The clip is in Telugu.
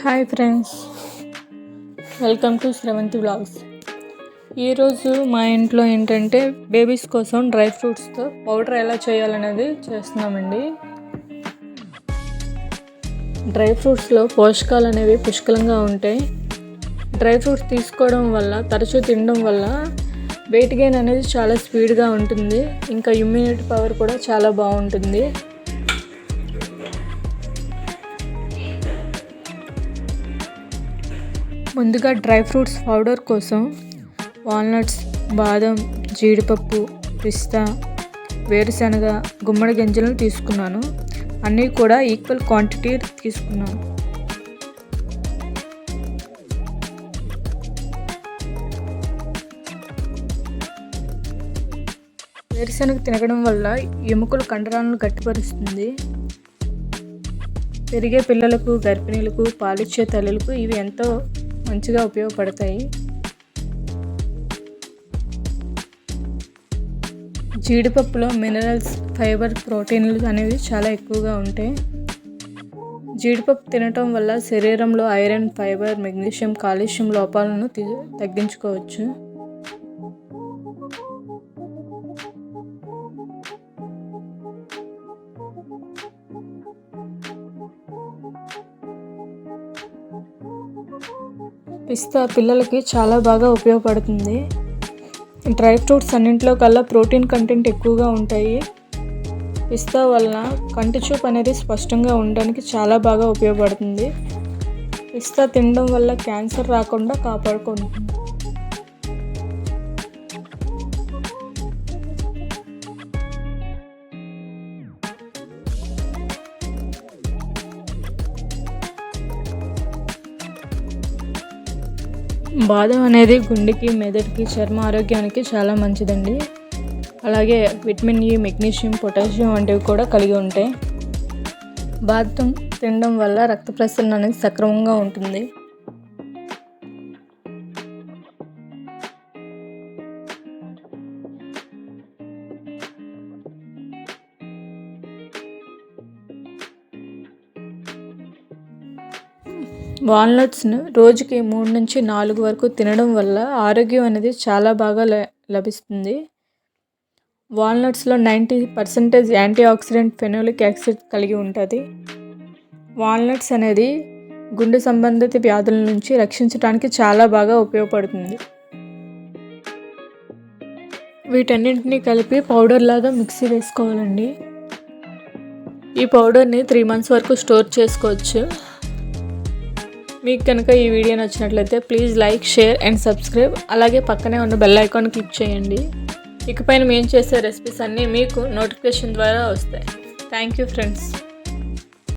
Hi friends, welcome to Sravanthi vlogs. ఈరోజు మా ఇంట్లో ఏంటంటే బేబీస్ కోసం డ్రై ఫ్రూట్స్తో పౌడర్ ఎలా చేయాలనేది చేస్తున్నామండి. డ్రై ఫ్రూట్స్లో పోషకాలు అనేవి పుష్కలంగా ఉంటాయి. డ్రై ఫ్రూట్స్ తీసుకోవడం వల్ల, తరచూ తినడం వల్ల వెయిట్ గెయిన్ అనేది చాలా స్పీడ్గా ఉంటుంది. ఇంకా ఇమ్యూనిటీ పవర్ కూడా చాలా బాగుంటుంది. ముందుగా డ్రై ఫ్రూట్స్ పౌడర్ కోసం వాల్నట్స్, బాదం, జీడిపప్పు, పిస్తా, వేరుశనగ, గుమ్మడి గింజలను తీసుకున్నాను. అన్నీ కూడా ఈక్వల్ క్వాంటిటీ తీసుకున్నాను. వేరుశనగ తినడం వల్ల ఎముకల కండరాలను గట్టిపరుస్తుంది. పెరిగే పిల్లలకు, గర్భిణీలకు, పాలిచ్చే తల్లులకు ఇవి ఎంతో మంచిగా ఉపయోగపడతాయి. జీడిపప్పులో మినరల్స్, ఫైబర్, ప్రోటీన్లు అనేవి చాలా ఎక్కువగా ఉంటాయి. జీడిపప్పు తినటం వల్ల శరీరంలో ఐరన్, ఫైబర్, మెగ్నీషియం, కాల్షియం లోపాలను తగ్గించుకోవచ్చు. పిస్తా పిల్లలకి చాలా బాగా ఉపయోగపడుతుంది. డ్రై ఫ్రూట్స్ అన్నింటిలో కల్లా ప్రోటీన్ కంటెంట్ ఎక్కువగా ఉంటాయి. పిస్తా వలన కంటి చూపు అనేది స్పష్టంగా ఉండడానికి చాలా బాగా ఉపయోగపడుతుంది. పిస్తా తినడం వల్ల క్యాన్సర్ రాకుండా కాపాడుకుంటుంది. బాదం అనేది గుండెకి, మెదడుకి, చర్మ ఆరోగ్యానికి చాలా మంచిదండి. అలాగే విటమిన్ ఇ, మెగ్నీషియం, పొటాషియం వంటివి కూడా కలిగి ఉంటాయి. బాదం తినడం వల్ల రక్త ప్రసరణ అనేది సక్రమంగా ఉంటుంది. వాల్నట్స్ను రోజుకి 3 నుంచి 4 వరకు తినడం వల్ల ఆరోగ్యం అనేది చాలా బాగా లభిస్తుంది. వాల్నట్స్లో 90% యాంటీ ఆక్సిడెంట్ ఫెనోలిక్ యాసిడ్ కలిగి ఉంటుంది. వాల్నట్స్ అనేది గుండె సంబంధిత వ్యాధుల నుంచి రక్షించడానికి చాలా బాగా ఉపయోగపడుతుంది. వీటన్నింటినీ కలిపి పౌడర్ లాగా మిక్సీ వేసుకోవాలండి. ఈ పౌడర్ని 3 months వరకు స్టోర్ చేసుకోవచ్చు. మీకు కనుక ఈ వీడియో నచ్చినట్లయితే please like, share and subscribe. అలాగే పక్కనే ఉన్న బెల్ ఐకాన్ క్లిక్ చేయండి. ఇకపైన మేము చేసే రెసిపీస్ అన్నీ మీకు నోటిఫికేషన్ ద్వారా వస్తాయి. Thank you friends.